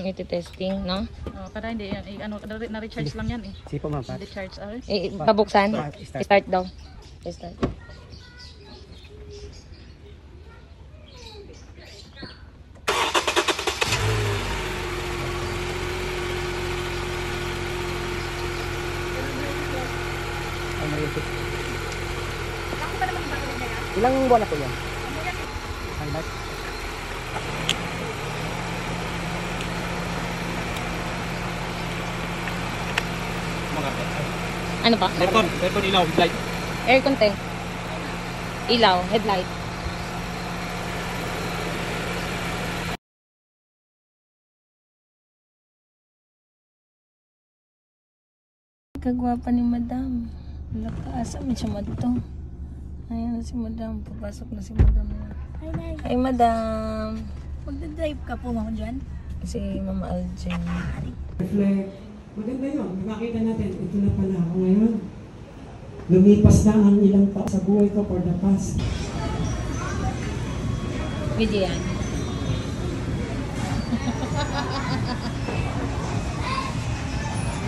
Iti-testing, no? Oh, kada hindi yan. Ano, na-recharge lang yan eh. Sipo man pa. Recharge, Pabuksan? Start. Start daw. Start. Ilang buwan na po yan? Highlight. Ano pa? Aircon ilaw, headlight. Aircon te. Ilaw, headlight. Kagwapa ni Madam. Asa man siya madto. Ayan na si Madam. Papasok na si Madam. Hi Madam. Magdadrive ka po mo dyan? Si Mama Aljen. Reflect. Maganda yun. Makakita natin, ito na pala ako ngayon. Lumipas na ang ilang taon sa buhay ko for the past. Video yan.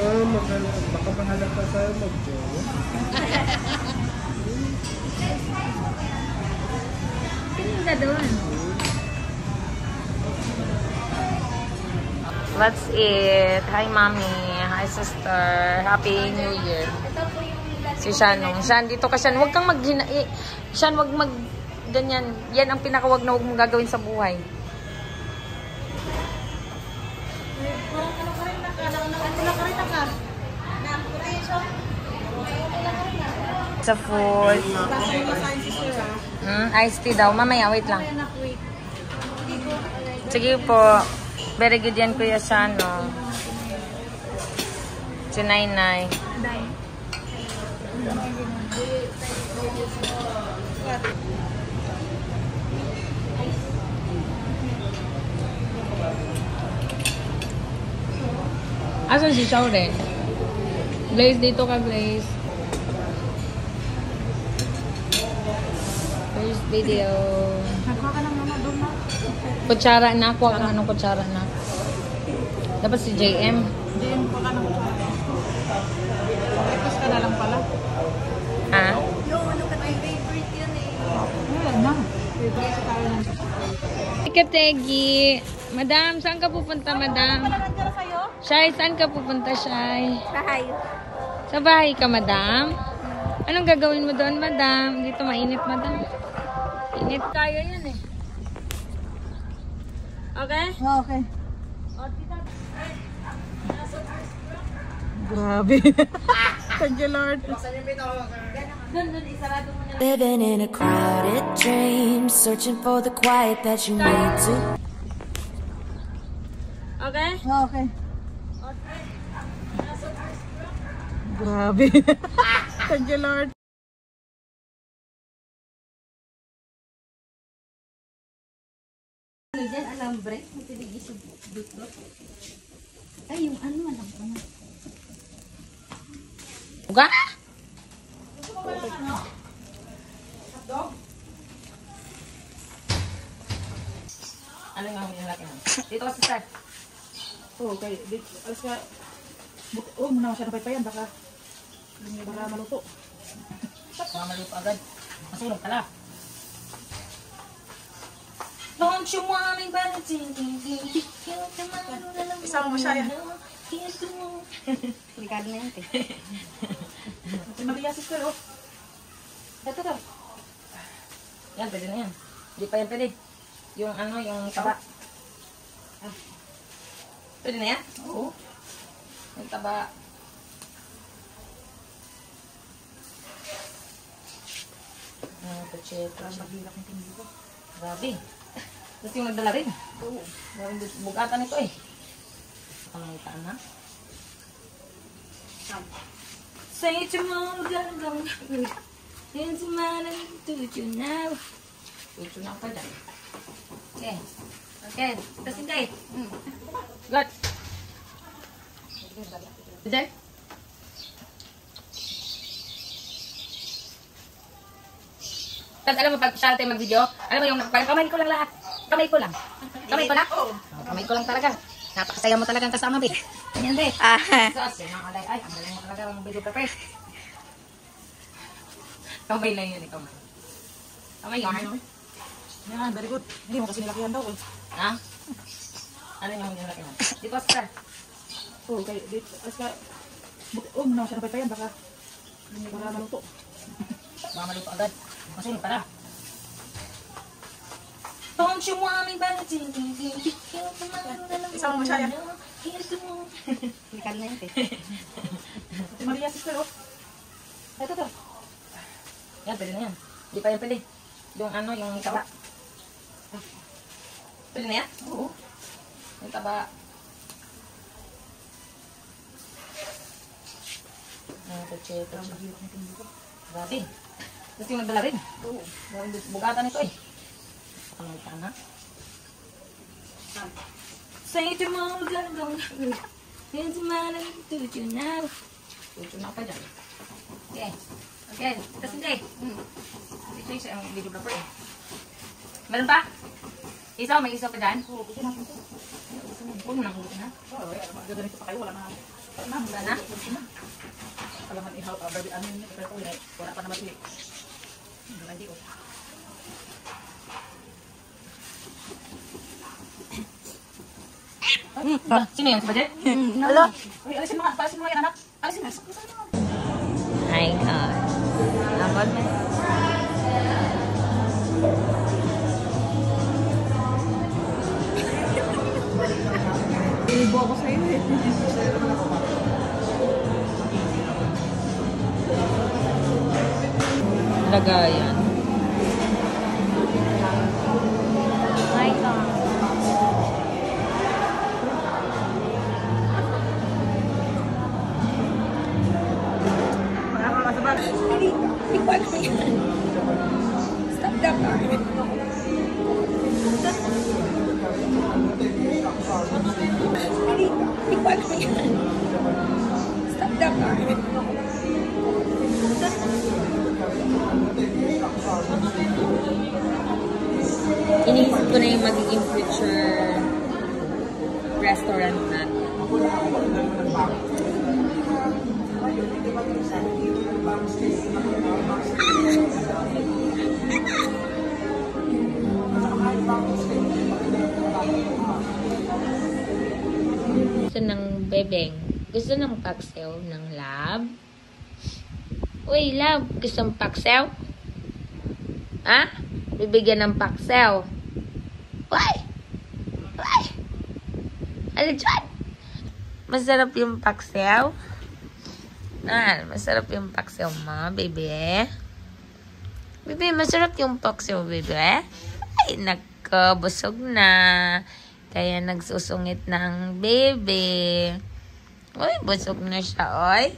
Baka mahalag pa sa'yo mag-jowa. Tingin ka doon. That's it. Hi, Mommy. Hi, sister. Happy New Year. Si Shanong. Shan, dito ka, Shan. Huwag kang Shan, huwag ganyan. Yan ang pinakawag na huwag mong gagawin sa buhay. Sa food. Iced tea daw. Mamaya, wait lang. Sige po. Very good yan, Kuya Shano. Si Nainay. Asan si Shaure? Blaze, dito ka, Blaze. First video. Nagkuha ka ng mama doon na. Kutsara na. Kuha ka anong kutsara na. Dapat si JM. JM, kuha ka ng kutsara. Ipos ka na lang pala. Ha? Yung ano ka tayo favorite yan eh. Wala na. Favorite sa tayo ng Ikategi. Madam, saan ka pupunta, Madam? Shai, saan ka pupunta, Shai? Bahay. Sa bahay ka, Madam? Anong gagawin mo doon, Madam? Dito mainit, Madam. Init tayo yan eh. Okay? Okay. Grabe. Thank you, Lord. Living in a crowded dream, searching for the quiet that you need to. Okay? Okay. Grabe. Thank you, Lord. Alambre. Ay, yung ano, alam ko na. Uga? Ano nga ang lalaki na? Dito ka, sister. Oh, okay. Alas ka. Oh, muna masyadong paypayan. Baka maluto. Mamaluto agad. Masunog ka lang. Don't you want me better? Isama mo siya yan. Delikado na yan, te. Si Maria, sister, oh. Ito to. Yan, pwede na yan. Hindi pa yan pwede. Yung ano, yung taba. Ah. Pwede na yan? Oo. Yung taba. Pacheta. Maghilak yung tingin ko. Grabe. Tapos yung nagdala rin. Oo. Bugatan ito eh. Pangitaan na. Say it to mom, gano'n. It's man and do you now. Tucho na pa dyan. Okay. Okay. Kasi guys. Good. Good. Pag alam mo, pag siya mag-video, alam mo yung kamay ko lang lahat. Kamay ko lang. Kamay ko lang? Oo. Kamay ko lang talaga. Napakasaya mo talagang kasama, be. Ganyan, be. Sos, yun ang alay. Ay, ang galing mo talaga ang videographer. Kamay lang yun, ikaw man. Kamay yun. Yan, very good. Hindi mo kasi nilakihan daw eh. Ha? Ano yung hindi natin? Di ba, sir? Oo, kay alas ka. Muna siya ng paypayan, baka maluto. Baka maluto agad. Kasi para. Don't you want me back to Isama mo siya yan. Likad na yun, eh. Si Maria, sister, oh. Ito. Yan, pwede na yan. Di pa yan pwede. Yung ano, yung taba. Pwede na yan? Oo. Yung taba. Ito. Grabe. Ito yung nagdala rin. Oo. Bugatan ito eh. Ano ito na? Say to mom, gonna here's my to you now. Tuto na pa dyan. Okay. Okay. Tapos hindi. Ito yung videographer eh. Meron pa? Isa o may isa pa dyan? Oo, gusto natin ito. Huwag mo nang hugot na. Oo, gaganito pa kayo, wala na. Wala na? Alaman ihaw, baby, ano yun, pero wala pa naman ulit. Hindi ko. Sino yun? Si Budget? Hello? Uy, alisin mo nga yan, anak. Alisin mo. My God. Abot mo. Ibo ako sa'yo eh. Lagayan. My God. Wala ka masabag. Stop that. Stop that. Iniisip ko na yung magiging future restaurant na. Gusto ng bebeng. Gusto ng paksew ng lab. Uy, lab. Gusto ng paksew? Ha? Bibigyan ng paksew. Uy! Uy! Ano dyan? Masarap yung paksew? Ah, masarap yung paksew mo, baby. Baby, masarap yung paksew, baby. Ay, nakabusog na. Kaya nagsusungit ng baby. Uy, busog na siya, oy.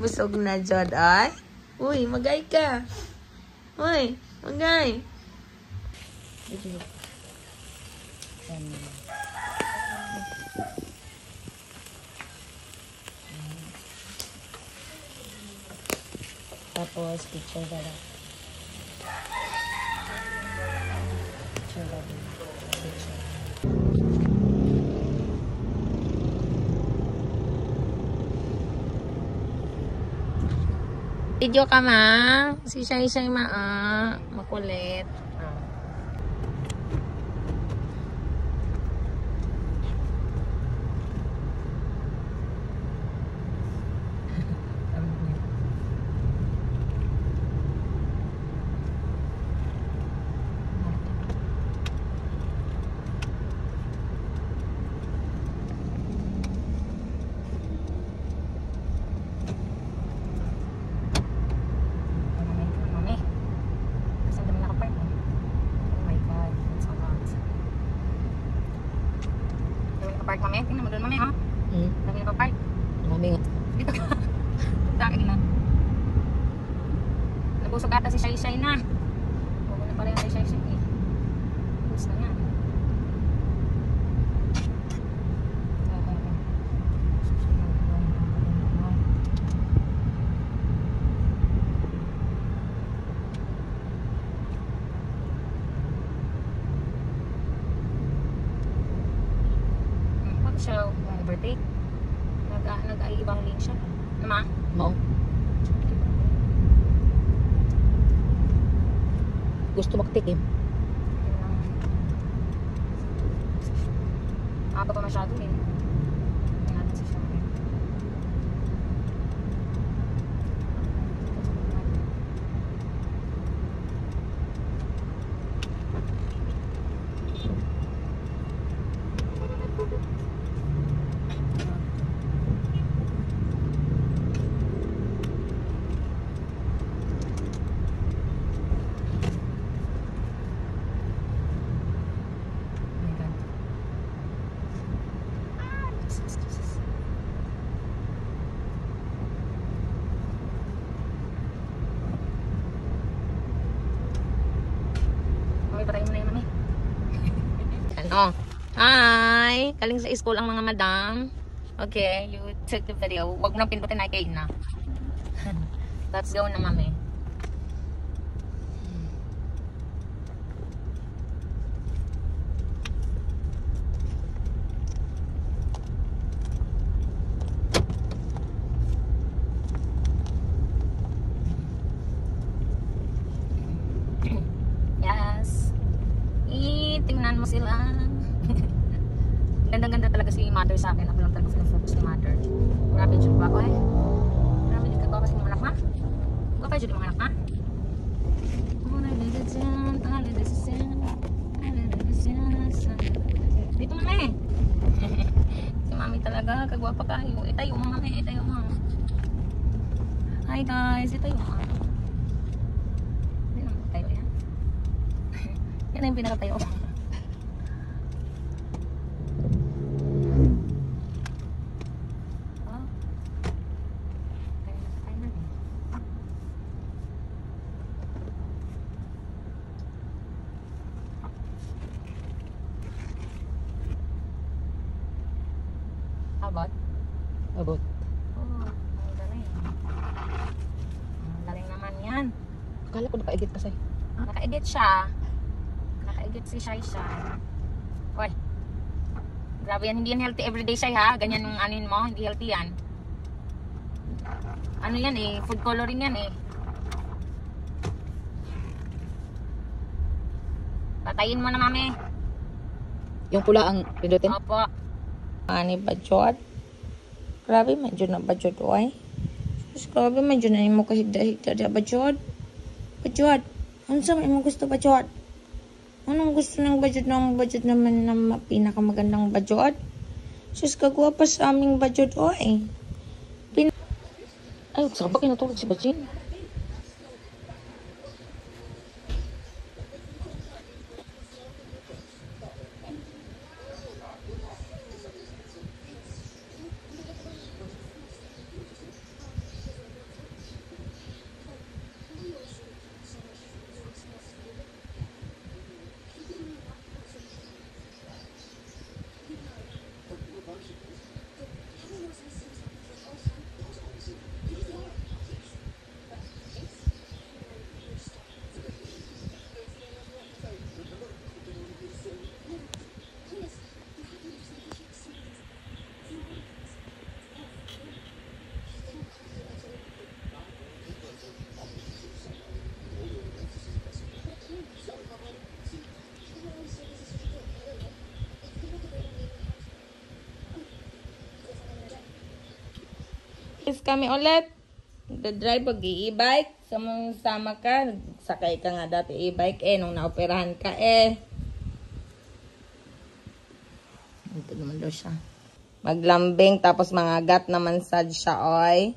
Busog na dyan, oy. Uy, magay ka. Uy, magay. Tapos, picture ka lang. Picture ka lang. Picture. Video ka, ma. Si Shai ma, makulit. Park mami, tingnan mo doon mami, ha? Dami na pa-park. Mami nga. Dito ka. Dami na. Nabusog ata si Shai na. Huwag na pala yung Shai eh. Bus na nga. siya overtake. Nag-ibang lane siya. Nama? Mo. Gusto magtikim. Aba pa masyado eh. Tingnan natin si Shari. Patayin mo na yun, mami. Ano? Hi! Galing sa school ang mga madam. Okay, you took the video. Huwag mo nang pindutin na kayo na. Let's go na, mami. Tingnan mo sila. Ganda-ganda talaga si mother sa akin. Ako lang talaga pinafocus ni mother. Grabe dyan ba ako eh. Grabe dyan ka ba kasi mga anak ma? Ikaw pa dyan mga anak ma? Dito mami. Si mami talaga. Kagwapa kayo. Itayo mo mami. Itayo mo. Hi guys. Itayo mo. Hindi naman tayo yan. Yan na yung pinakatayo. Abot? Abot. Oh, ang galing. Ang galing naman yan. Akala ko naka-edit ka sa'yo. Naka-edit siya. Naka-edit si Shai Shai. Hoy. Grabe yan. Hindi yan healthy everyday Shai ha. Ganyan yung anin mo. Hindi healthy yan. Ano yan eh. Food coloring yan eh. Patayin mo na mami. Yung pula ang pindutin? Opo. Ani bajod. Grabe medyo na bajod oy. Sus grabe medyo na imo kahigda-higda da bajod. Bajod. Unsa may mo gusto bajod? Anong gusto ng bajod naman na pinakamagandang bajod? Sus kagwapa sa aming bajod oy. Ay, saan ba kinatulog si Bajin? Is kami ulit. Nagdadrive pag e-bike. Sama ka. Sakay ka nga dati e-bike eh. Nung naoperahan ka eh. Ito naman daw siya. Maglambing. Tapos mga gat na mansad siya oy.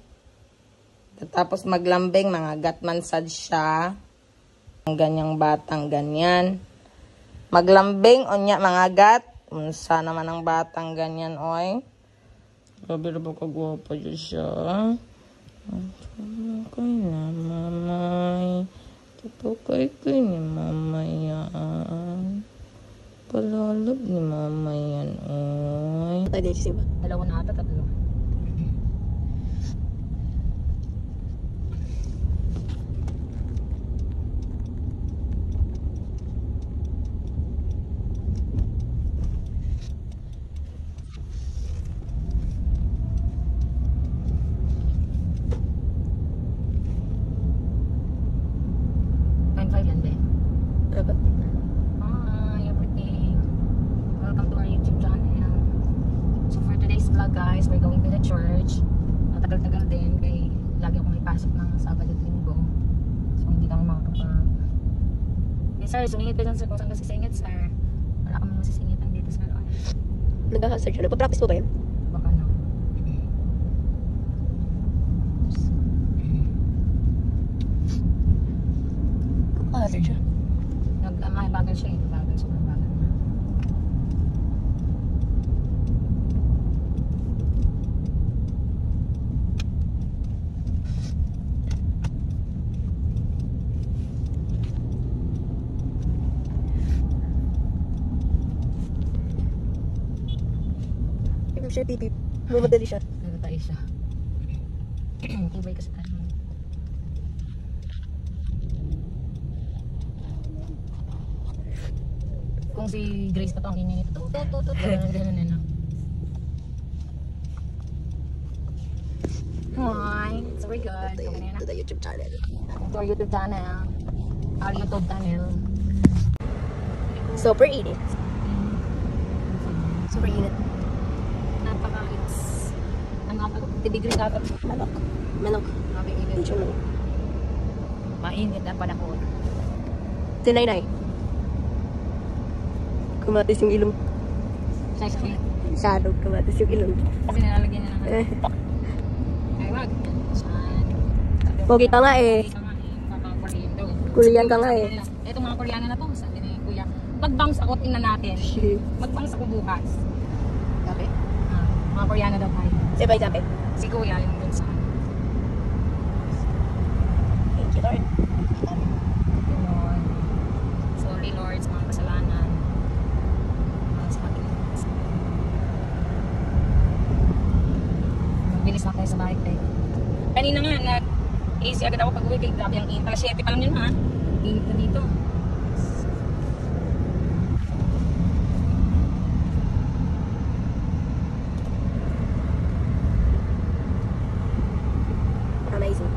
Tapos maglambing. Mga gat mansad siya. Ang ganyang batang ganyan. Maglambing. Unya mga gat. Unsa naman ang batang ganyan oy. Grabe na ba kagwapa dyan siya? Tapokay na mamay. Tapokay ni mamay yan. Palalab ni mamay yan. Oy. Tayo dito siya ba? Dalawa na ata, tatlo. guys, we're going to the church. Matagal-tagal din kay lagi akong may pasok ng Sabado at Linggo. So hindi kami makakapag. Yes sir, sumingit ka dyan sir kung saan ka sisingit sir. Wala kami masisingitan dito sir. Nagkaka-search siya. Nagpa-practice po ba yun? Baka na. Nagkaka-search siya. May bagal siya eh. Bagal, sobrang bagal na. Pipip siya, pipip. Mamadali siya. Natatay siya. Tibay kasi tayo. Kung si Grace pa to ang ingay nito. Ganun na. Hi, it's very good. To the YouTube channel. To our YouTube channel. Our YouTube channel. Super init. Super init. Napaka-it's. Ang degree dapat. Manok. Manok. Grabe init. Medyo manok. Mainit na panahon. Tinay-nay. Kumatis yung ilong. Sakit. Sarog, kumatis yung ilong. Kasi nilalagyan niya ng ay wag. Saan? Pogi ka nga eh. Korean ka nga eh. Ito mga Koreano na to. Sabi ni Kuya. Mag-bounce ako, tingnan natin. Mag-bounce ako bukas. Sabi? Mga Koreano daw tayo. Sabi. Si Kuya yung dun sa Thank you, Lord. Lord. Sorry Lord sa mga kasalanan. Sa akin. Mabilis na tayo sa bahay tayo. Kanina nga, nag-AC agad ako pag-uwi kay grabe ang init. Alas 7 pa lang yun ha. Init na dito. Amazing.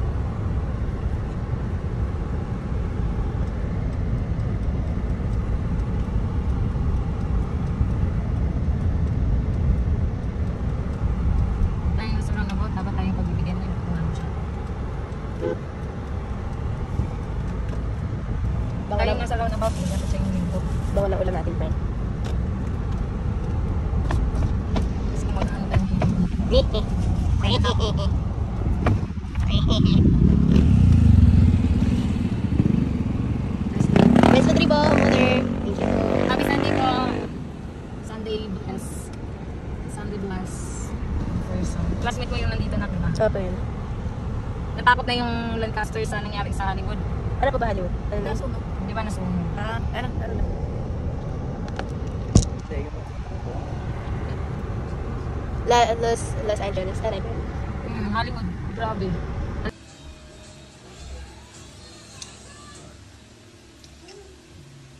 Tayo sa roundabout, dapat tayong pagbibigyan ng kung siya. Tayo nga sa roundabout, dapat siya yung lingkod. Bango na ulam natin, friend. Kasi mag-ano tayo. Best na tribo, mother. Thank you. Happy Sunday po. Sunday bless. Sunday bless. Person. Classmate mo yung nandito na, diba? Saan pa yun? Natakot na yung Lancaster sa nangyari sa Hollywood. Ano pa ba, Hollywood? Ano na? Di ba nasunog? Ano na? Los Angeles. Ano ba yun? Hollywood. Grabe.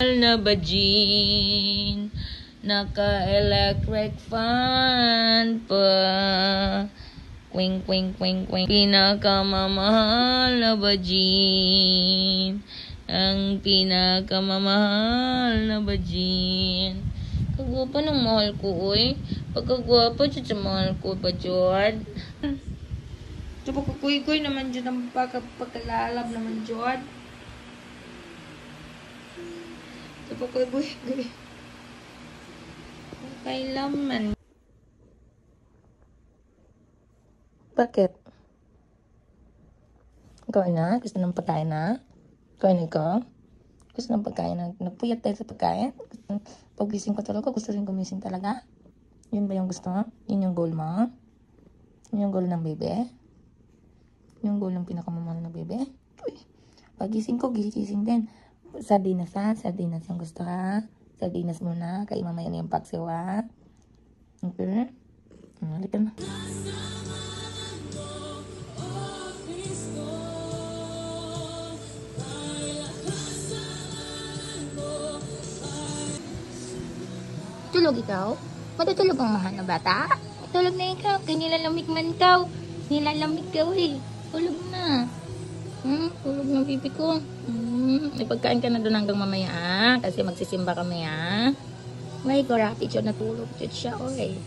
Na ba, Jean? Naka-electric fan pa. Quing, quing, quing, quing. Pinakamamahal na ba, Jean? Ang pinakamamahal na ba, Jean? Kagwapa ng mahal ko, oy. Pagkagwapa, sa mahal ko ba, Jord? So, pagkakuy-kuy naman dyan ang pagkalalab naman, Jord. So, pagkakuy-kuy. Kailaman. Bakit? Ikaw na? Gusto ng pagkain na? Ikaw na ikaw? Gusto ng pagkain na? Nagpuyat tayo sa pagkain? Pag-gising ko talaga, gusto rin gumising talaga? Yun ba yung gusto mo? Yun yung goal mo? Yun yung goal ng bebe? Yung goal ng pinakamamahal na bebe? Uy, pag-gising ko, gising din. Sardinas ha? Sardinas yung gusto ha? Sardinas muna, kay mamaya na yung paksiw ha? Okay? Halika na. Tulog ikaw? Matutulog ang mahal na bata? Tulog na ikaw, kaya nilalamig man ikaw. Nilalamig ka eh. Tulog na. Tulog na pipi ko. May pagkain ka na doon hanggang mamaya kasi magsisimba kami ha. May gratitude na tulog siya oy.